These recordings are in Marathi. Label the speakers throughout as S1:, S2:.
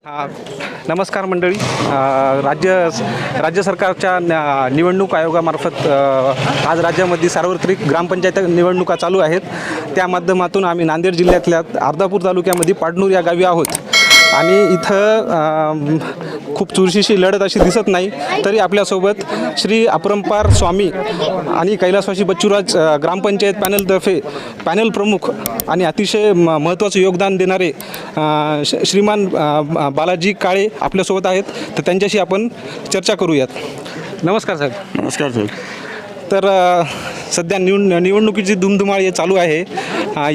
S1: हा नमस्कार मंडळी. राज्य सरकारच्या निवडणूक आयोगामार्फत आज राज्यामध्ये सार्वत्रिक ग्रामपंचायत निवडणुका चालू आहेत. त्या माध्यमातून आम्ही नांदेड जिल्ह्यातल्या अर्धापूर तालुक्यामध्ये पाडनूर या गावी आहोत आणि इथं खूप चुरशीची लढत अशी दिसत नाही. तरी आपल्यासोबत श्री अपरंपार स्वामी आणि कैलासवासी बच्चूराज ग्रामपंचायत पॅनलतर्फे पॅनल प्रमुख आणि अतिशय महत्त्वाचं योगदान देणारे श्रीमान बालाजी काळे आपल्यासोबत आहेत. तर त्यांच्याशी आपण चर्चा करूयात. नमस्कार साहेब.
S2: नमस्कार साहेब.
S1: तर सध्या निवडणुकीची धुमधुमाळ हे चालू आहे.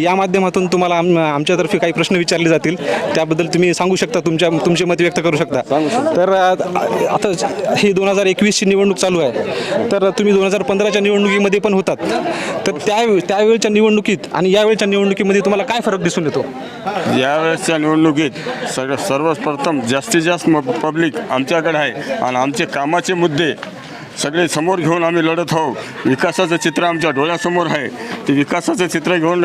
S1: या माध्यमातून तुम्हाला आमच्यातर्फे काही प्रश्न विचारले जातील, त्याबद्दल तुम्ही सांगू शकता, तुमचे मत व्यक्त करू शकता. तर आता ही 2021ची निवडणूक चालू आहे. तर तुम्ही 2015च्या निवडणुकीमध्ये पण होतात. तर त्यावेळच्या निवडणुकीत आणि यावेळच्या निवडणुकीमध्ये तुम्हाला काय फरक दिसून येतो?
S2: यावेळेसच्या निवडणुकीत सर्वप्रथम जास्तीत जास्त पब्लिक आमच्याकडे आहे आणि आमचे कामाचे मुद्दे सगळे समोर घेऊन आम्ही लढत आहोत. विकासाचं चित्र आमच्या डोळ्यासमोर आहे. ते विकासाचं चित्र घेऊन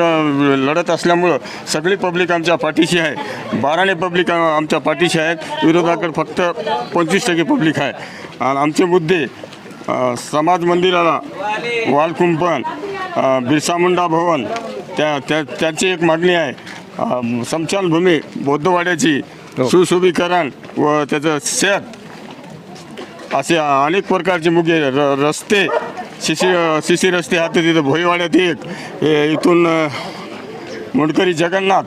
S2: लढत असल्यामुळं सगळी पब्लिक आमच्या पाठीशी आहे. 12ने पब्लिक आमच्या पाठीशी आहेत. विरोधाकडे फक्त 25% पब्लिक आहे. आणि आमचे मुद्दे समाज मंदिराला वालकुंपण, बिरसा मुंडा भवन त्याची एक मागणी आहे. स्मशानभूमी बौद्धवाड्याची सुशोभीकरण व त्याचं शेत असे अनेक प्रकारचे मुगे रस्ते शिशी रस्ते आहेत. तिथं भोईवाड्यात एक इथून मुंडकरी जगन्नाथ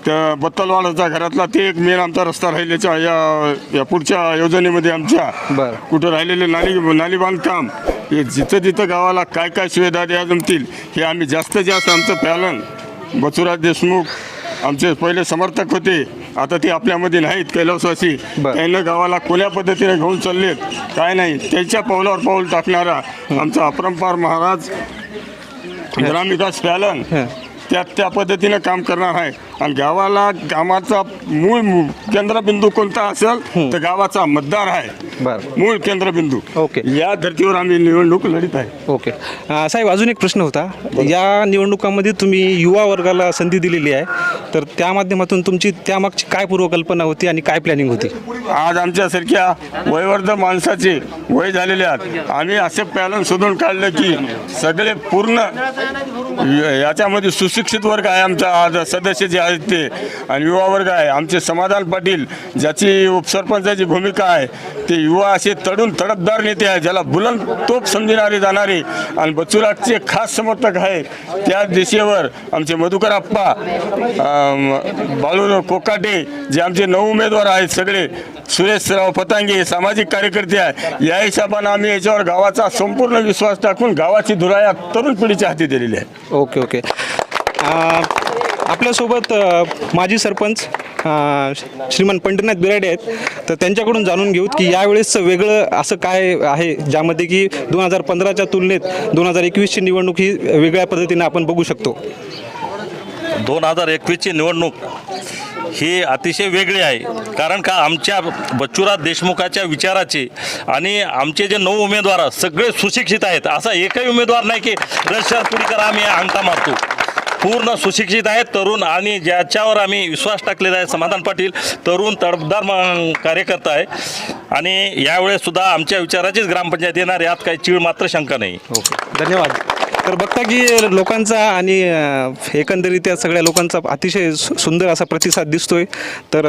S2: त्या बत्तलवाडाचा घरातला ते एक मेन आमचा रस्ता राहिल्याच्या या पुढच्या योजनेमध्ये आमच्या कुठं राहिलेले नाली बांधकाम हे जिथं गावाला काय काय सुविधा द्या जमतील हे आम्ही जास्तीत जास्त आमचं पॅलन बच्चूराज देशमुख आमचे पहिले समर्थक होते, आता ते आपल्यामध्ये नाहीत. कैलासवासी त्यांना गावाला कोण्या पद्धतीने घेऊन चाललेत काय नाही, त्याच्या पावलावर पाऊल टाकणारा आमचा अपरंपार महाराज ग्रामविकास पॅलन त्या पद्धतीनं काम करणार आहे. आणि गावाला कामाचा मूळ केंद्रबिंदू कोणता असेल तर गावाचा मतदार आहे मूळ केंद्रबिंदू.
S1: ओके,
S2: या धर्तीवर आम्ही निवडणूक लढीत आहे.
S1: ओके साहेब, अजून एक प्रश्न होता. या निवडणुकामध्ये तुम्ही युवा वर्गाला संधी दिलेली आहे, तर त्या माध्यमातून तुमची त्यामागची काय पूर्वकल्पना होती आणि काय प्लॅनिंग होती?
S2: आज आमच्यासारख्या वयवर्ध माणसाचे वय झालेले आहेत. आम्ही असे पॅलन शोधून काढलं की सगळे पूर्ण याच्यामध्ये सुशिक्षित वर्ग आहे आमचा आज सदस्य जे आहेत ते, आणि युवा वर्ग आहे. आमचे समाधान पाटील ज्याची उपसरपंचाची भूमिका आहे, ते युवा असे तडपदार नेते आहे, ज्याला बुलंद तोप समजणारे जाणारे आणि बच्चूराजचे खास समर्थक आहे. त्या दिशेवर आमचे मधुकर आप्पा, बाळू कोकाटे जे आमचे 9 उमेदवार आहेत, सगळे सुरेशराव पतांगे सामाजिक कार्यकर्ते आहे. या हिशोबानं आम्ही याच्यावर गावाचा संपूर्ण विश्वास टाकून गावाची धुरा तरुण पिढीच्या हाती दिलेली आहे.
S1: Okay okay. आपल्यासोबत माजी सरपंच श्रीमान पंढरीनाथ बिराडे आहेत. तर त्यांच्याकडून जाणून घेऊ की यावेळेस वेगळं असं काय आहे ज्यामध्ये की 2015च्या तुलनेत 2021ची निवडणूक ही वेगळ्या पद्धतीने आपण बघू शकतो.
S3: 2021ची निवडणूक ही अतिशय वेगळी आहे. कारण का आमच्या बच्चूराज देशमुखाच्या विचाराचे आणि आमचे जे 9 उमेदवार सगळे सुशिक्षित आहेत. असा एकही उमेदवार नाही की रशपुरीकर आम्ही अंगठा मारतो. पूर्ण सुशिक्षित आहेत, तरुण, आणि ज्याच्यावर आम्ही विश्वास टाकलेला आहे समाधान पाटील तरुण तडफदार कार्यकर्ता आहे. आणि यावेळेस सुद्धा आमच्या विचाराचीच ग्रामपंचायत येणार, यात काही चीळ मात्र शंका नाही.
S1: ओके, धन्यवाद. तर बघता की लोकांचा आणि एकंदरीत सगळ्या लोकांचा अतिशय सुंदर असा प्रतिसाद दिसतोय. तर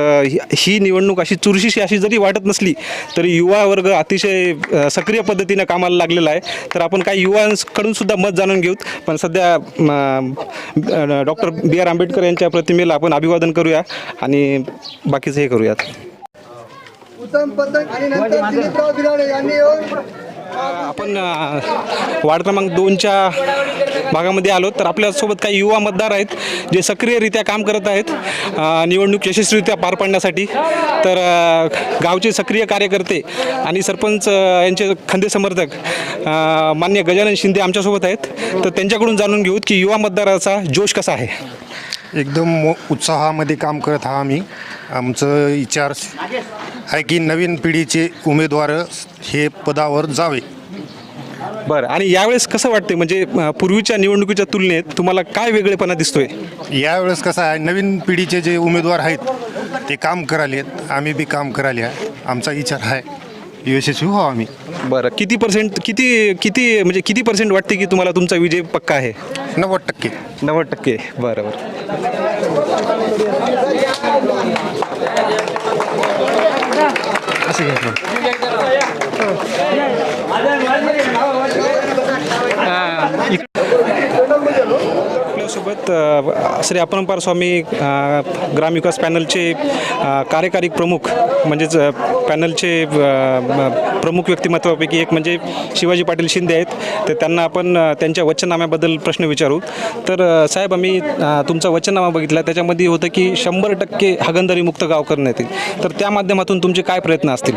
S1: ही निवडणूक अशी चुरशीशी अशी जरी वाटत नसली तरी युवा वर्ग अतिशय सक्रिय पद्धतीने कामाला लागलेला आहे. तर आपण काही युवांकडून सुद्धा मत जाणून घेऊत. पण सध्या डॉक्टर B.R. आंबेडकर यांच्या प्रतिमेला आपण अभिवादन करूया आणि बाकीचं हे करूयात. आपण वार्ड क्रमांक 2च्या भागामध्ये आलो. तर आपल्यासोबत काही युवा मतदार आहेत जे सक्रियरित्या काम करत आहेत निवडणूक यशस्वीरित्या पार पाडण्यासाठी. तर गावचे सक्रिय कार्यकर्ते आणि सरपंच यांचे खंदे समर्थक मान्य गजानन शिंदे आमच्यासोबत आहेत. तर त्यांच्याकडून जाणून घेऊत की युवा मतदाराचा जोश कसा आहे.
S4: एकदम उत्साहामध्ये काम करत हा आम्ही. आमचं विचार आहे की नवीन पिढीचे उमेदवार हे पदावर जावे.
S1: बरं, आणि यावेळेस कसं वाटते, म्हणजे पूर्वीच्या निवडणुकीच्या तुलनेत तुम्हाला काय वेगळेपणा दिसतोय?
S4: यावेळेस कसं आहे, नवीन पिढीचे जे उमेदवार आहेत ते काम करालेत, आम्ही बी काम कराले. आमचा विचार आहे यशस्वी व्हावं आम्ही.
S1: बरं, किती म्हणजे किती पर्सेंट वाटते की तुम्हाला तुमचा विजय पक्का आहे?
S4: 90%.
S1: 90%. बरं बरं.
S4: असं घ्या.
S1: आपल्यासोबत श्री अपरंपार स्वामी ग्रामविकास पॅनलचे कार्यकारी प्रमुख म्हणजेच पॅनलचे प्रमुख व्यक्तिमत्वापैकी एक म्हणजे शिवाजी पाटील शिंदे आहेत. तर त्यांना आपण त्यांच्या वचननाम्याबद्दल प्रश्न विचारू. तर साहेब, आम्ही तुमचा वचननामा बघितला, त्याच्यामध्ये होतं की 100% हागणदारीमुक्त गाव करण्यात येईल. तर त्या माध्यमातून तुमचे काय प्रयत्न असतील?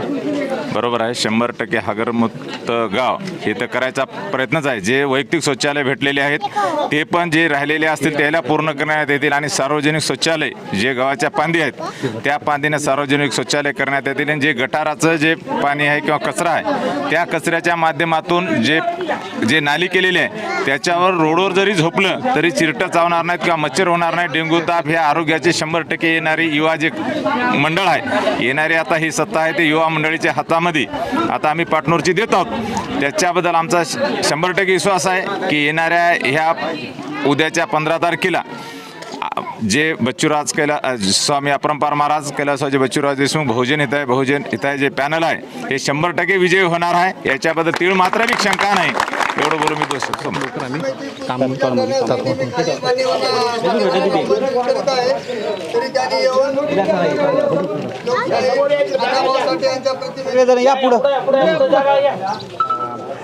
S5: बरोबर आहे. 100% हागरमुक्त गाव हे तर करायचा प्रयत्नच आहे. जे वैयक्तिक शौचालय भेटलेले आहेत ते पण जे राहिलेले असतील त्याला पूर्ण करण्यात येतील आणि सार्वजनिक शौचालय जे गावाच्या पांदी आहेत त्या पांदीने सार्वजनिक शौचालय करण्यात येतील. आणि जे गटाराचं जे पाणी आहे किंवा कचरा आहे त्या कचऱ्याच्या माध्यमातून जे नाली केलेली आहे त्याच्यावर रोडवर जरी झोपलं तरी चिरटं चावणार नाहीत किंवा मच्छर होणार नाही. डेंग्यू ताप ह्या आरोग्याचे 100% येणारी युवा जे मंडळ आहे, येणारी आता ही सत्ता आहे ते युवा मंडळीच्या हातामध्ये आता आम्ही पार्टनरची देत आहोत. त्याच्याबद्दल आमचा 100% विश्वास आहे की येणाऱ्या ह्या उद्याच्या 15 तारखेला जे बच्चूराज स्वामी अपरंपार महाराज कैलासवासी बच्चूराज देशमुख बहुजन हिताय जे पॅनल आहे हे 100% विजयी होणार आहे. याच्याबद्दल तीळ मात्र बी शंका नाही. एवढं बोलून मी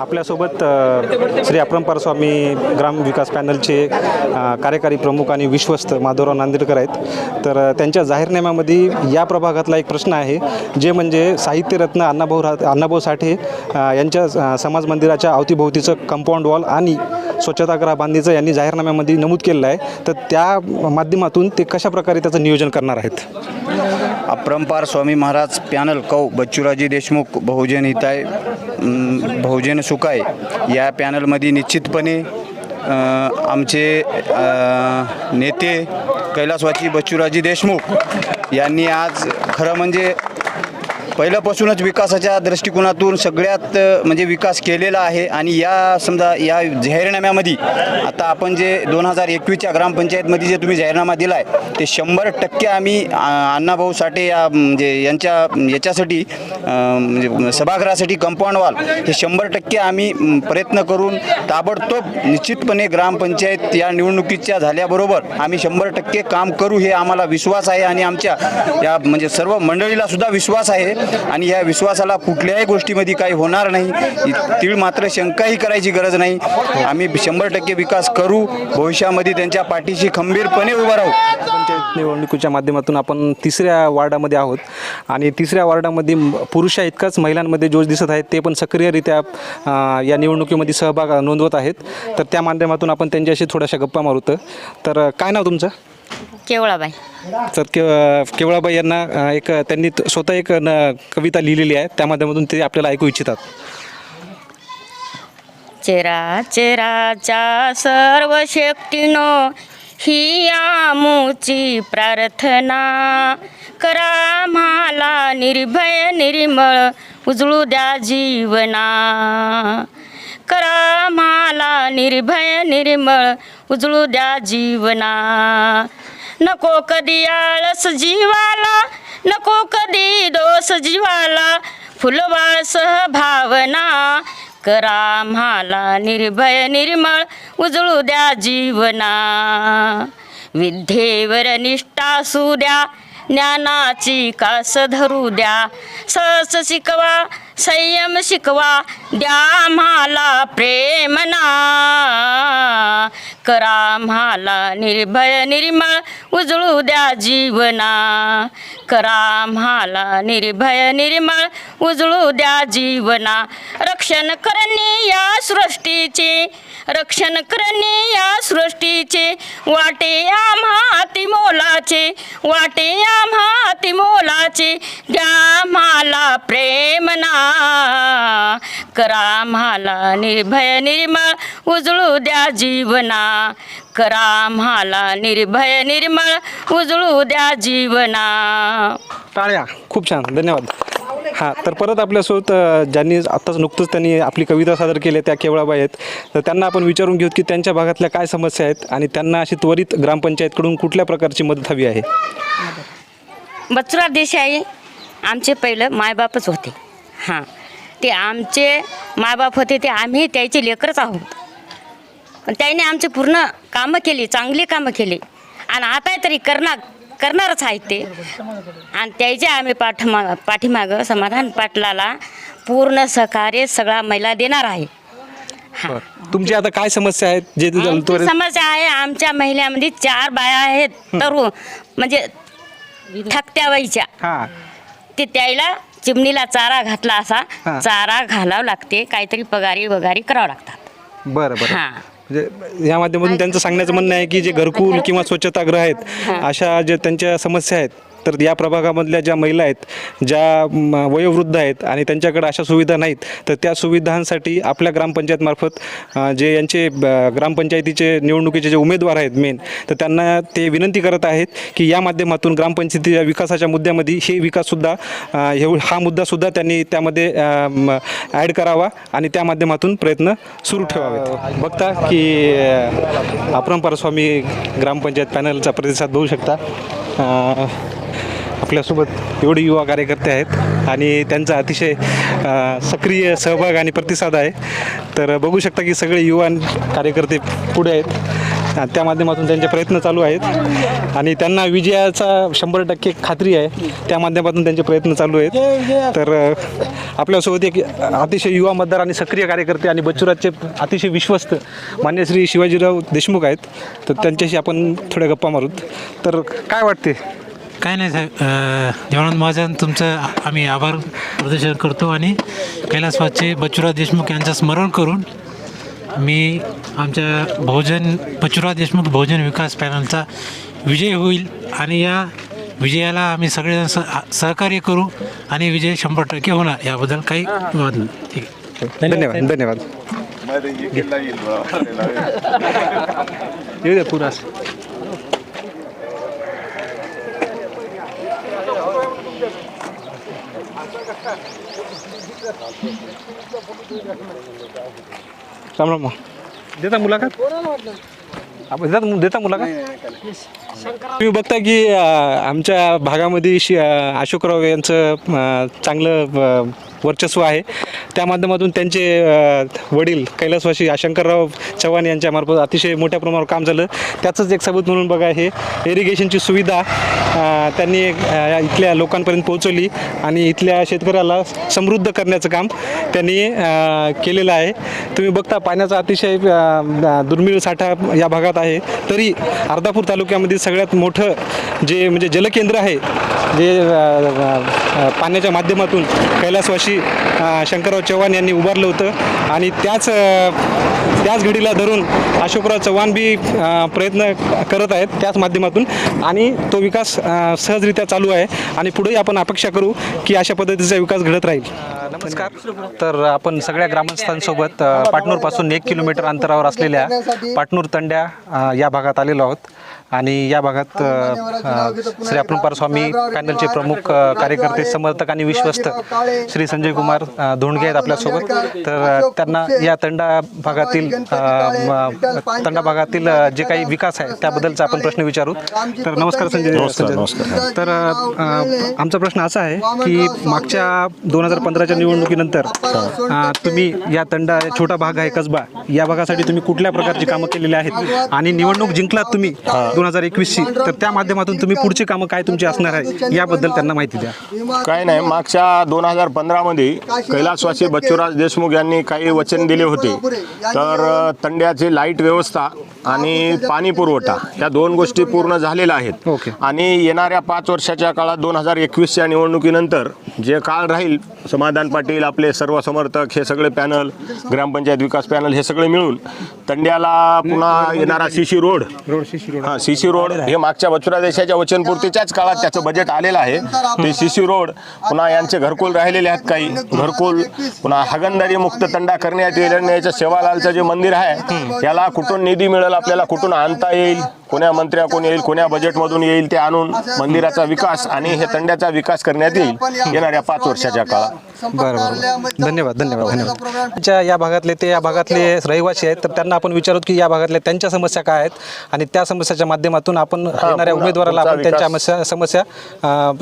S1: आपल्यासोबत श्री अपरंपार स्वामी ग्राम विकास पॅनलचे कार्यकारी प्रमुख आणि विश्वस्त माधवराव नांदेडकर आहेत. तर त्यांच्या जाहीरनाम्यामध्ये या प्रभागातला एक प्रश्न आहे, जे म्हणजे साहित्यरत्न अण्णाभाऊ साठे यांच्या समाज मंदिराच्या अवतीभोवतीचं कंपाऊंड वॉल आणि स्वच्छतागृह बांधणीचं यांनी जाहीरनाम्यामध्ये नमूद केलेलं आहे. तर त्या माध्यमातून ते कशाप्रकारे त्याचं नियोजन करणार आहेत?
S6: अपरंपार स्वामी महाराज पॅनल कौ बच्चूराजी देशमुख बहुजन हिताय बहुजन सुखाय या पॅनलमध्ये निश्चितपणे आमचे नेते कैलासवासी बच्चूराजी देशमुख यांनी आज खरं म्हणजे पहिल्यापासूनच विकासाच्या दृष्टिकोनातून सगळ्यात म्हणजे विकास केलेला आहे. आणि या समजा या जाहीरनाम्यामध्ये आता आपण जे 2021च्या ग्रामपंचायतमध्ये जे तुम्ही जाहीरनामा दिला आहे ते 100% आम्ही अण्णाभाऊ साठे या म्हणजे याच्यासाठी म्हणजे सभागृहासाठी कंपाऊंड वॉल हे 100% आम्ही प्रयत्न करून ताबडतोब निश्चितपणे ग्रामपंचायत या निवडणुकीच्या झाल्याबरोबर आम्ही 100% काम करू हे आम्हाला विश्वास आहे. आणि आमच्या या म्हणजे सर्व मंडळीला सुद्धा विश्वास आहे. आणि या विश्वासाला कुठल्याही गोष्टीमध्ये काही होणार नाही. तीळ मात्र शंकाही करायची गरज नाही. आम्ही 100% विकास करू. भविष्यामध्ये त्यांच्या पाठीशी खंबीरपणे उभं राहू.
S1: पंचायत निवडणुकीच्या माध्यमातून आपण 3ऱ्या वार्डामध्ये आहोत आणि 3ऱ्या वार्डामध्ये पुरुषा इतकाच महिलांमध्ये जोश दिसत आहेत. ते पण सक्रियरित्या या निवडणुकीमध्ये सहभाग नोंदवत आहेत. तर त्या माध्यमातून आपण त्यांच्याशी थोड्याशा गप्पा मारूत. तर काय नाव तुमचं?
S7: केवळाबाई.
S1: तर केवळाबाई यांना त्यांनी स्वतः एक कविता लिहिलेली आहे, त्या माध्यमातून ते आपल्याला ऐकू इच्छितात.
S7: चेराच्या सर्व शक्तीनो ही आमुची प्रार्थना, करा म्हाला निर्भय निर्मळ उजळू द्या जीवना, करा म्हाला निर्भय निर्मळ उजळू द्या जीवना. नको कधी आळस जीवाला, नको कधी दोष जीवाला, फुलवाळ सहभावना, करा म्हाला निर्भय निर्मळ उजळू द्या जीवना. विद्येवर निष्ठा असू द्या, ज्ञानाची कास धरू द्या, सहज शिकवा संयम शिकवा, द्या म्हाला प्रेमना, करा म्हाला निर्भय निर्मळ उजळू द्या जीवना, करा म्हाला निर्भय निर्मळ उजळू द्या जीवना. रक्षण करणे या सृष्टीचे, रक्षण करणे या सृष्टीचे, वाटे आम्हा अति मोलाचे, वाटे आम्हा अति मोलाचे, द्या म्हाला प्रेमना, करा आम्हाला निर्भय निर्मळ उजळू द्या जीवना, करा आम्हाला निर्भय निर्मळ उजळू द्या जीवना.
S1: टाळ्या. खूप छान, धन्यवाद. हां, तर परत आपल्यासोबत ज्यांनी आत्ताच नुकतंच त्यांनी आपली कविता सादर केली त्या केवळाबाई आहेत. तर त्यांना आपण विचारून घेऊ की त्यांच्या भागातल्या काय समस्या आहेत आणि त्यांना अशी त्वरित ग्रामपंचायतकडून कुठल्या प्रकारची मदत हवी आहे.
S7: बच्चूराव देसाई आमचे पहिलं मायबापच होते. हां, ते आमचे मायबाप होते, ते आम्ही त्याचे लेकरच आहोत. पण त्याने आमचे पूर्ण कामं केली, चांगली कामं केली आणि आता तरी करणारच आहेत ते. आणि त्याचे आम्ही पाठीमागं समाधान पाटलाला पूर्ण सहकार्य सगळा महिला देणार आहे. हां,
S1: तुमची आता काय समस्या आहेत जे
S7: आमची
S1: त्वरित.
S7: समस्या आहे, आमच्या महिन्यामध्ये 4 बाया आहेत तरुण, म्हणजे थकत्या वयच्या.
S1: हां,
S7: ते त्याला चिमणीला चारा घातला असा
S1: हां.
S7: चारा घालावं लागते, काहीतरी पगारी वगारी करावं लागतात.
S1: बरं बरं.
S7: हां.
S1: म्हणजे या माध्यमातून त्यांचं सांगण्याचं म्हणणं आहे की जे घरकुल किंवा स्वच्छतागृह आहेत अशा जे त्यांच्या समस्या आहेत, तर या प्रभागामधल्या ज्या महिला आहेत, ज्या वयोवृद्ध आहेत आणि त्यांच्याकडे अशा सुविधा नाहीत, तर त्या सुविधांसाठी आपल्या ग्रामपंचायतमार्फत जे यांचे ग्रामपंचायतीचे निवडणुकीचे जे उमेदवार आहेत मेन, तर त्यांना ते विनंती करत आहेत की या माध्यमातून ग्रामपंचायतीच्या विकासाच्या मुद्द्यामध्ये हे विकाससुद्धा हा मुद्दासुद्धा त्यांनी त्यामध्ये ॲड करावा आणि त्या माध्यमातून प्रयत्न सुरू ठेवावेत. बघता की अपरंपार स्वामी ग्रामपंचायत पॅनलचा प्रतिसाद बघू शकता. आपल्यासोबत एवढे युवा कार्यकर्ते आहेत आणि त्यांचा अतिशय सक्रिय सहभाग आणि प्रतिसाद आहे. तर बघू शकता की सगळे युवा कार्यकर्ते पुढे आहेत, त्या माध्यमातून त्यांचे प्रयत्न चालू आहेत आणि त्यांना विजयाचा 100% खात्री आहे, त्या माध्यमातून त्यांचे प्रयत्न चालू आहेत. तर आपल्यासोबत एक अतिशय युवा मतदार आणि सक्रिय कार्यकर्ते आणि बच्चूराजचे अतिशय विश्वस्त मान्य श्री शिवाजीराव देशमुख आहेत. तर त्यांच्याशी आपण थोड्या गप्पा मारूत. तर काय वाटते?
S8: काय नाही साहेब, देवानंद महाजन तुमचं आम्ही आभार प्रदर्शन करतो आणि कैलासवासचे बच्चूराव देशमुख यांचं स्मरण करून मी आमच्या बच्चूराव देशमुख बहुजन विकास पॅनलचा विजय होईल आणि या विजयाला आम्ही सगळेजण सहकार्य करू आणि विजय 100% होणार, याबद्दल काही वाद नाही. ठीक आहे,
S1: धन्यवाद. धन्यवाद. येऊ द्या पुरा. राम राम. देता मुलाखत? आपण देता मुलाखत? तुम्ही बघता की आमच्या भागामध्ये अशोकराव यांचं चांगलं वर्चस्व आहे. त्या माध्यमातून त्यांचे वडील कैलासवासी शंकरराव चव्हाण यांच्यामार्फत अतिशय मोठ्या प्रमाणावर काम झालं. त्याचंच एक सबूत म्हणून बघा, हे इरिगेशनची सुविधा त्यांनी इथल्या लोकांपर्यंत पोहोचवली आणि इथल्या शेतकऱ्याला समृद्ध करण्याचं काम त्यांनी केलेलं आहे. तुम्ही बघता पाण्याचा अतिशय दुर्मिळ साठा या भागात आहे, तरी अर्धापूर तालुक्यामध्ये सगळ्यात मोठं जे म्हणजे जलकेंद्र आहे, जे पाण्याच्या माध्यमातून कैलासवासी शंकरराव चव्हाण यांनी उभारलं होतं आणि त्याच घडीला धरून अशोकराव चव्हाण बी प्रयत्न करत आहेत त्याच माध्यमातून आणि तो विकास सहजरित्या चालू आहे आणि पुढेही आपण अपेक्षा करू की अशा पद्धतीचा विकास घडत राहील. नमस्कार. तर आपण सगळ्या ग्रामस्थांसोबत पाटणूरपासून 1 किलोमीटर अंतरावर असलेल्या पाटणूर तंड्या या भागात आलेलो आहोत आणि या भागात श्री अपरंपार स्वामी पॅनलचे प्रमुख कार्यकर्ते, समर्थक आणि विश्वस्त श्री संजय कुमार धोंडगे आहेत आपल्यासोबत. तर त्यांना या तंडा भागातील जे काही विकास आहे त्याबद्दलचा आपण प्रश्न विचारू. तर नमस्कार संजय. तर आमचा प्रश्न असा आहे की मागच्या 2015च्या निवडणुकीनंतर तुम्ही या तंडा, छोटा भाग आहे कसबा, या भागासाठी तुम्ही कुठल्या प्रकारची कामं केलेली आहेत आणि निवडणूक जिंकलात तुम्ही 2021ची, तर त्या माध्यमातून तुम्ही पुढची कामं काय तुमची असणार आहे याबद्दल त्यांना माहिती द्या.
S2: काय नाही, मागच्या 2015मध्ये कैलासवासी बच्चूराव देशमुख यांनी काही वचन दिले होते. तर तंड्याची लाईट व्यवस्था
S9: आणि पाणी पुरवठा या 2 गोष्टी पूर्ण झालेल्या आहेत.
S1: ओके.
S9: आणि येणाऱ्या 5 वर्षाच्या काळात 2021च्या निवडणुकीनंतर जे काळ राहील, समाधान पाटील आपले सर्व समर्थक हे सगळे पॅनल, ग्रामपंचायत विकास पॅनल हे सगळे मिळून तंड्याला पुन्हा येणारा सीसी रोड सीसी रोड हे मागच्या बच्चूराव देशाच्या वचनपूर्तीच्याच काळात त्याचं बजेट आलेलं आहे. ते सीसी रोड पुन्हा यांचे घरकुल राहिलेले आहेत, काही घरकुल पुन्हा हागणदारी मुक्त तंडा करण्यात येईल. याचं सेवालालचं जे मंदिर आहे याला कुठून निधी मिळेल, आपल्याला कुठून आणता येईल, कोण्या मंत्र्याकडून येईल, कोण्या बजेटमधून येईल ते आणून मंदिराचा विकास आणि हे तंड्याचा विकास करण्यात येईल येणाऱ्या 5 वर्षाच्या काळात.
S1: बरं बरं, धन्यवाद धन्यवाद धन्यवाद. या भागातले ते या भागातले रहिवासी आहेत, तर त्यांना आपण विचारत की या भागातल्या त्यांच्या समस्या काय आहेत आणि त्या समस्याच्या माध्यमातून आपण येणाऱ्या उमेदवाराला आपण त्यांच्या समस्या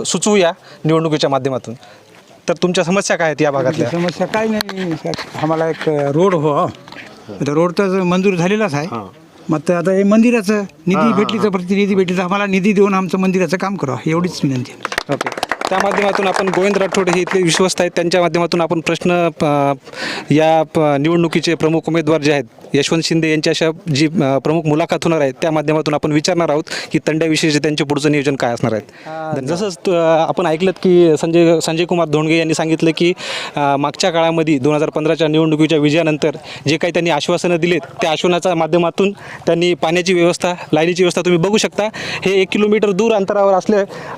S1: सुचवूया निवडणुकीच्या माध्यमातून. तर तुमच्या समस्या काय आहेत या भागातल्या?
S10: समस्या काय नाही, आम्हाला एक रोड आता रोड तर मंजूर झालेलाच आहे. मग आता हे मंदिराचं निधी भेटली तर प्रतिनिधी भेटली तर आम्हाला निधी देऊन आमचं मंदिराचं काम करावं एवढीच विनंती आहे.
S1: ओके. त्या माध्यमातून आपण गोविंद राठोड हे इथले विश्वस्त आहेत, त्यांच्या माध्यमातून आपण प्रश्न निवडणुकीचे प्रमुख उमेदवार जे आहेत यशवंत शिंदे यांच्या जी प्रमुख मुलाखत होणार आहे त्या माध्यमातून आपण विचारणार आहोत की तंड्याविषयीचे त्यांचे पुढचं नियोजन काय असणार आहेत. जसंच आपण ऐकलं की संजय कुमार धोंडगे यांनी सांगितलं की मागच्या काळामध्ये 2015च्या निवडणुकीच्या विजयानंतर जे काही त्यांनी आश्वासनं दिलेत त्या आश्वासनाच्या माध्यमातून त्यांनी पाण्याची व्यवस्था, लाईनीची व्यवस्था तुम्ही बघू शकता. हे 1 किलोमीटर दूर अंतरावर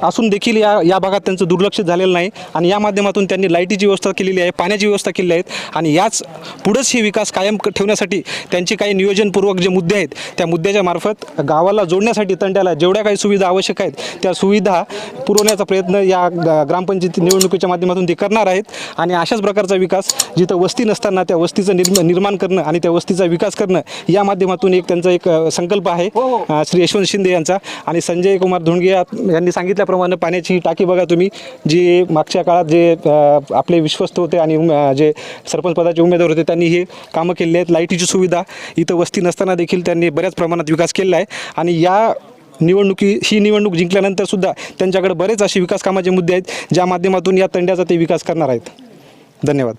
S1: असून देखील या भागात त्यांचं दुर्लक्ष झालेलं नाही आणि या माध्यमातून त्यांनी लाईटीची व्यवस्था केलेली आहे, पाण्याची व्यवस्था केलेली आहेत आणि याच पुढंच ही विकास कायम ठेवण्यासाठी त्यांचे काही नियोजनपूर्वक जे मुद्दे आहेत त्या मुद्द्याच्या मार्फत गावाला जोडण्यासाठी तंड्याला जेवढ्या काही सुविधा आवश्यक आहेत त्या सुविधा पुरवण्याचा प्रयत्न या ग्रामपंचायती निवडणुकीच्या माध्यमातून ते करणार आहेत. आणि अशाच प्रकारचा विकास जिथं वस्ती नसताना त्या वस्तीचं निर्माण करणं आणि त्या वस्तीचा विकास करणं या माध्यमातून त्यांचा एक संकल्प आहे श्री यशवंत शिंदे यांचा. आणि संजय कुमार धोंडगे यांनी सांगितल्याप्रमाणे पाण्याची टाकी बघा तुम्ही, जी मागच्या काळात जे आपले विश्वस्त होते आणि जे सरपंच पदाचे उमेदवार होते त्यांनी हे कामं केली आहेत. लाईटीची सुविधा इथं वस्ती नसताना देखील त्यांनी बऱ्याच प्रमाणात विकास केलेला आहे आणि ही निवडणूक जिंकल्यानंतर सुद्धा त्यांच्याकडे बरेच असे विकास कामाचे मुद्दे आहेत ज्या माध्यमातून या तंड्याचा ते विकास करणार आहेत. धन्यवाद.